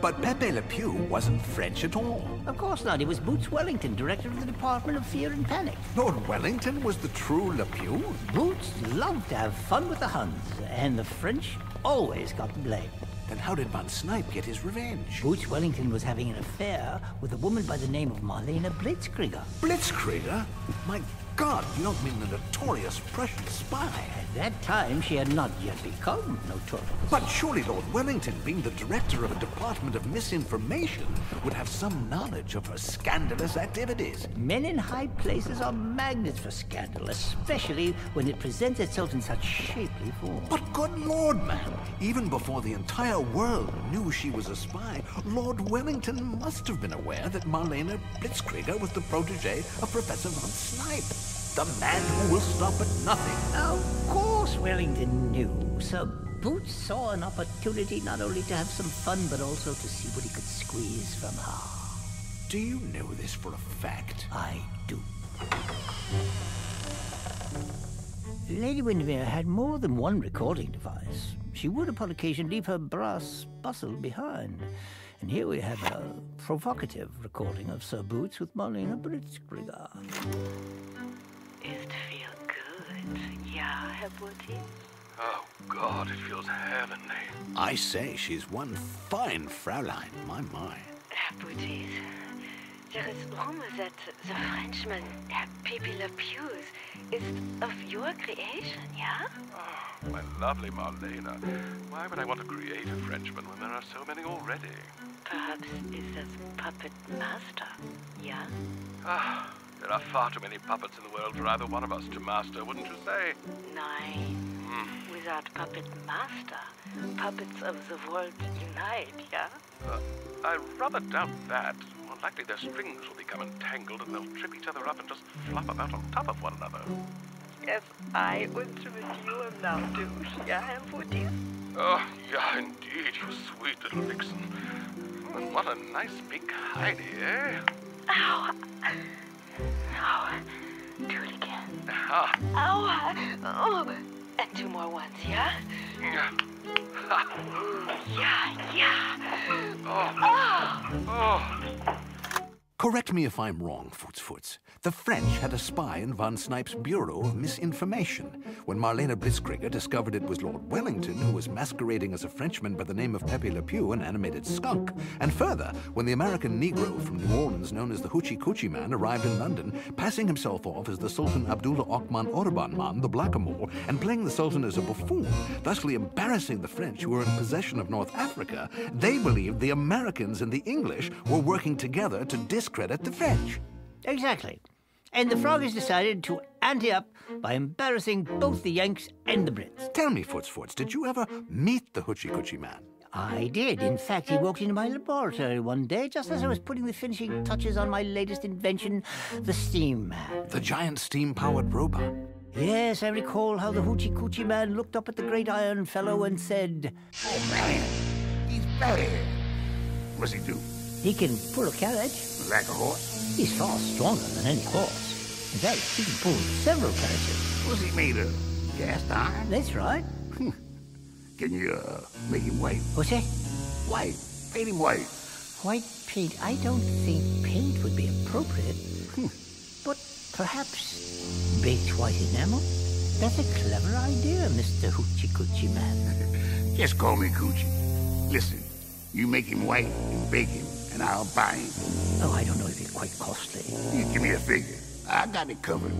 But Pepe Le Pew wasn't French at all. Of course not. He was Boots Wellington, director of the Department of Fear and Panic. Lord Wellington was the true Le Pew? Boots loved to have fun with the Huns, and the French always got the blame. Then how did Von Snipe get his revenge? Boots Wellington was having an affair with a woman by the name of Marlene Blitzkrieger. Blitzkrieger? My God, you don't mean the notorious Prussian spy. At that time, she had not yet become notorious. But surely Lord Wellington, being the director of a department of misinformation, would have some knowledge of her scandalous activities. Men in high places are magnets for scandal, especially when it presents itself in such shapely form. But good Lord, man, even before the entire world knew she was a spy, Lord Wellington must have been aware that Marlene Blitzkrieger was the protege of Professor Von Snipe. The man who will stop at nothing. Of course Wellington knew. So Boots saw an opportunity not only to have some fun, but also to see what he could squeeze from her. Do you know this for a fact? I do. Lady Windermere had more than one recording device. She would upon occasion leave her brass bustle behind. And here we have a provocative recording of Sir Boots with Marlene Blitzkrieger. It feels good, yeah, Herr Booty? Oh, God, it feels heavenly. I say, she's one fine Fraulein, my. Herr Booty, there is rumor that the Frenchman, Herr Pepe Le Pew, is of your creation, yeah? Oh, my lovely Marlena. Why would I want to create a Frenchman when there are so many already? Perhaps is as puppet master, yeah? Ah, there are far too many puppets in the world for either one of us to master, wouldn't you say? Nein. Without puppet master, puppets of the world unite, yeah? I rather doubt that. More likely their strings will become entangled and they'll trip each other up and just flop about on top of one another. Yes, I und with you am now too, yeah, Herr Booty? Oh, yeah, indeed, you sweet little vixen. And what a nice big Heidi, eh? Ow. Ow. Do it again. Ah. Ow. Oh. And two more ones, yeah? Yeah. Yeah. Oh. Oh. Correct me if I'm wrong, Foots. The French had a spy in Von Snipe's Bureau of Misinformation. When Marlene Blitzkrieger discovered it was Lord Wellington who was masquerading as a Frenchman by the name of Pepe Le Pew, an animated skunk. And further, when the American Negro from New Orleans known as the Hoochie Coochie Man arrived in London, passing himself off as the Sultan Abdullah Ockman Orban Man, the Blackamoor, and playing the Sultan as a buffoon, thusly embarrassing the French who were in possession of North Africa, they believed the Americans and the English were working together to discredit the French. Exactly. And the Froggers decided to ante up by embarrassing both the Yanks and the Brits. Tell me, Foots, did you ever meet the Hoochie Coochie Man? I did. In fact, he walked into my laboratory one day just as I was putting the finishing touches on my latest invention, the Steam Man. The giant steam-powered robot. Yes, I recall how the Hoochie Coochie Man looked up at the great iron fellow and said, "Oh, man, he's bad. What's he do? He can pull a carriage. Like a horse? He's far stronger than any horse. In fact, he can pull several carriages. What's he made of? Cast iron? That's right. Can you make him white? What's that? White. Paint him white. White paint? I don't think paint would be appropriate. But perhaps baked white enamel? That's a clever idea, Mr. Hoochie Coochie Man. Just call me Coochie. Listen, you make him white and bake him, and I'll buy him. Oh, I don't know if it's quite costly. You give me a figure. I got it covered.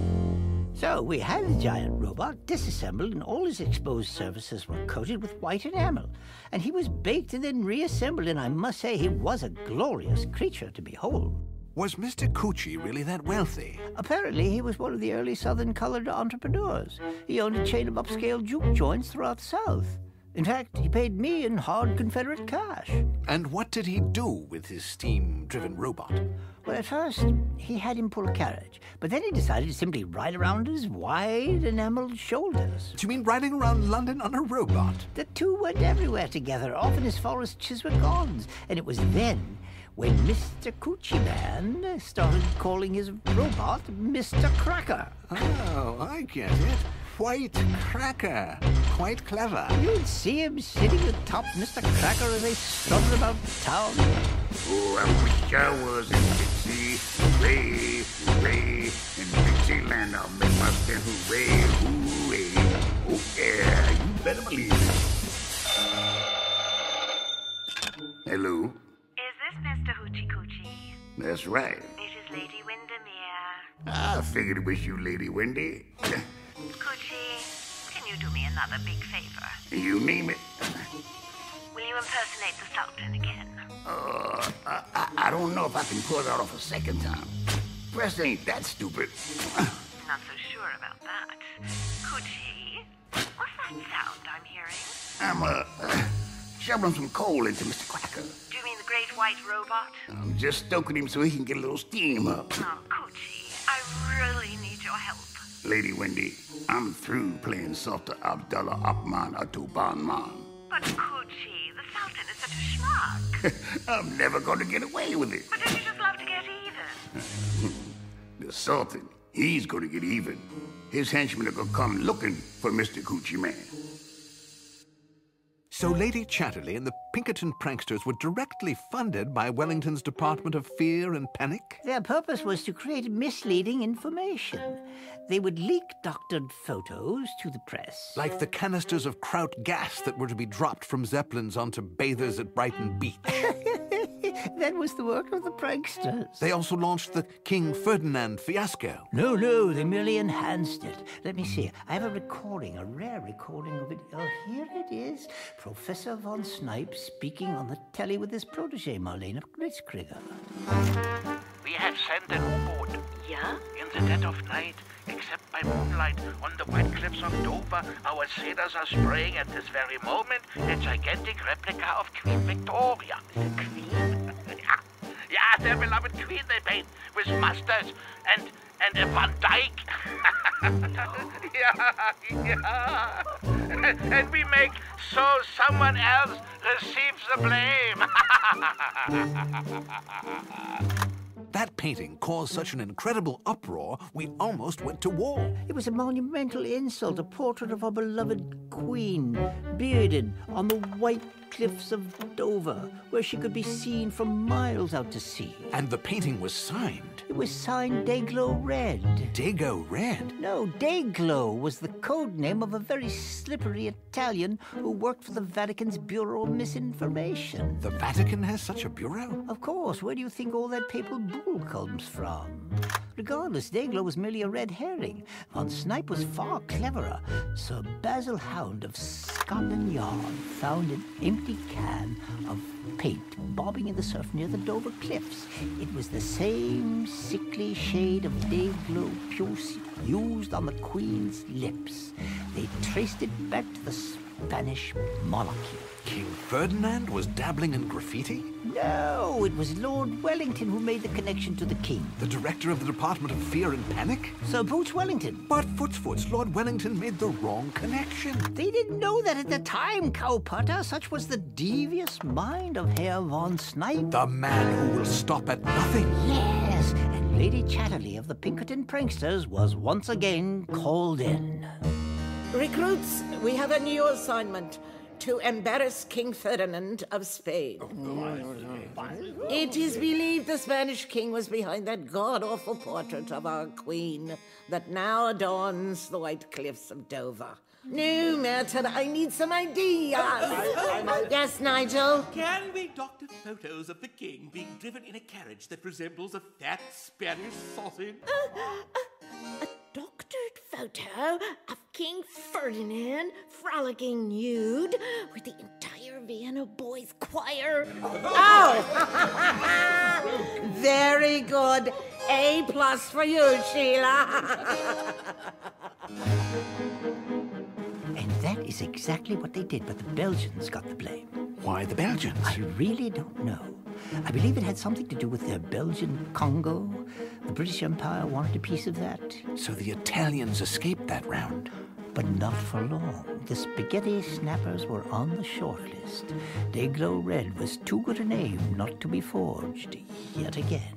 So we had the giant robot disassembled, and all his exposed surfaces were coated with white enamel. And he was baked and then reassembled, and I must say he was a glorious creature to behold. Was Mr. Coochie really that wealthy? Apparently, he was one of the early Southern colored entrepreneurs. He owned a chain of upscale juke joints throughout the South. In fact, he paid me in hard Confederate cash. And what did he do with his steam-driven robot? Well, at first, he had him pull a carriage, but then he decided to simply ride around his wide enameled shoulders. Do you mean riding around London on a robot? The two went everywhere together, often as far as Chiswick Gardens, and it was then when Mr. Coochie Man started calling his robot Mr. Cracker. Oh, I get it. White Cracker. Quite clever. You'd see him sitting atop Mr. Cracker as they strutted about town. Oh, I wish I was in Dixie. Hooray, hooray. In Dixieland, I'll make my stand. Hooray, hooray. Oh, yeah, you better believe it. Hello? Is this Mr. Hoochie Coochie? That's right. It is Lady Windermere. I figured it was you, Lady Wendy. Coochie, can you do me another big favor? You name it. Will you impersonate the Sultan again? I don't know if I can pull it out a second time. Press ain't that stupid. Not so sure about that. Coochie, what's that sound I'm hearing? I'm, shoveling some coal into Mr. Cracker. Do you mean the great white robot? I'm just stoking him so he can get a little steam up. Oh, Coochie, I really need your help. Lady Wendy, I'm through playing Sultan Abdullah Akman Atuban Man. But Coochie, the Sultan is such a schmuck. I'm never going to get away with it. But don't you just love to get even? The Sultan, he's going to get even. His henchmen are going to come looking for Mr. Coochie Man. So Lady Chatterley and the Pinkerton pranksters were directly funded by Wellington's Department of Fear and Panic? Their purpose was to create misleading information. They would leak doctored photos to the press. Like the canisters of kraut gas that were to be dropped from Zeppelins onto bathers at Brighton Beach. That was the work of the pranksters. They also launched the King Ferdinand fiasco. No, they merely enhanced it. Let me see. I have a recording, a rare recording of it. Oh, here it is. Professor von Snipe speaking on the telly with his protege, Marlene Blitzkrieger. We have sent an U-boat. Yeah? In the dead of night, except by moonlight, on the white cliffs of Dover, our sailors are spraying at this very moment a gigantic replica of Queen Victoria. The Queen? Yeah, their beloved queen they paint with mustard and a Van Dyke. yeah. And we make so someone else receives the blame. That painting caused such an incredible uproar, we almost went to war. It was a monumental insult, a portrait of our beloved queen, bearded on the white cliffs of Dover, where she could be seen from miles out to sea. And the painting was signed. It was signed Dayglow Red. Dago Red? No, Dayglow was the code name of a very slippery Italian who worked for the Vatican's Bureau of Misinformation. The Vatican has such a bureau? Of course, where do you think all that papal bull comes from? Regardless, Dayglow was merely a red herring. Von Snipe was far cleverer. Sir Basil Hound of Scotland Yard found an empty can of paint bobbing in the surf near the Dover cliffs. It was the same sickly shade of Dayglow puce used on the Queen's lips. They traced it back to the Spanish monarchy. King Ferdinand was dabbling in graffiti? No, it was Lord Wellington who made the connection to the king. The director of the Department of Fear and Panic? Sir Boots Wellington. But Foots, Lord Wellington made the wrong connection. They didn't know that at the time, Cowputter. Such was the devious mind of Herr von Snipe. The man who will stop at nothing. Yes, and Lady Chatterley of the Pinkerton Pranksters was once again called in. Recruits, we have a new assignment. To embarrass King Ferdinand of Spain. It is believed the Spanish king was behind that god-awful portrait of our queen that now adorns the white cliffs of Dover. No matter, I need some ideas. Yes, Nigel? Can we doctor photos of the king being driven in a carriage that resembles a fat Spanish sausage? A doctored photo of King Ferdinand frolicking nude with the entire Vienna Boys Choir. Oh! Very good. A+ for you, Sheila. And that is exactly what they did, but the Belgians got the blame. Why the Belgians? I really don't know. I believe it had something to do with their Belgian Congo. The British Empire wanted a piece of that. So the Italians escaped that round. But not for long. The spaghetti snappers were on the short list. Dayglow Red was too good a name not to be forged yet again.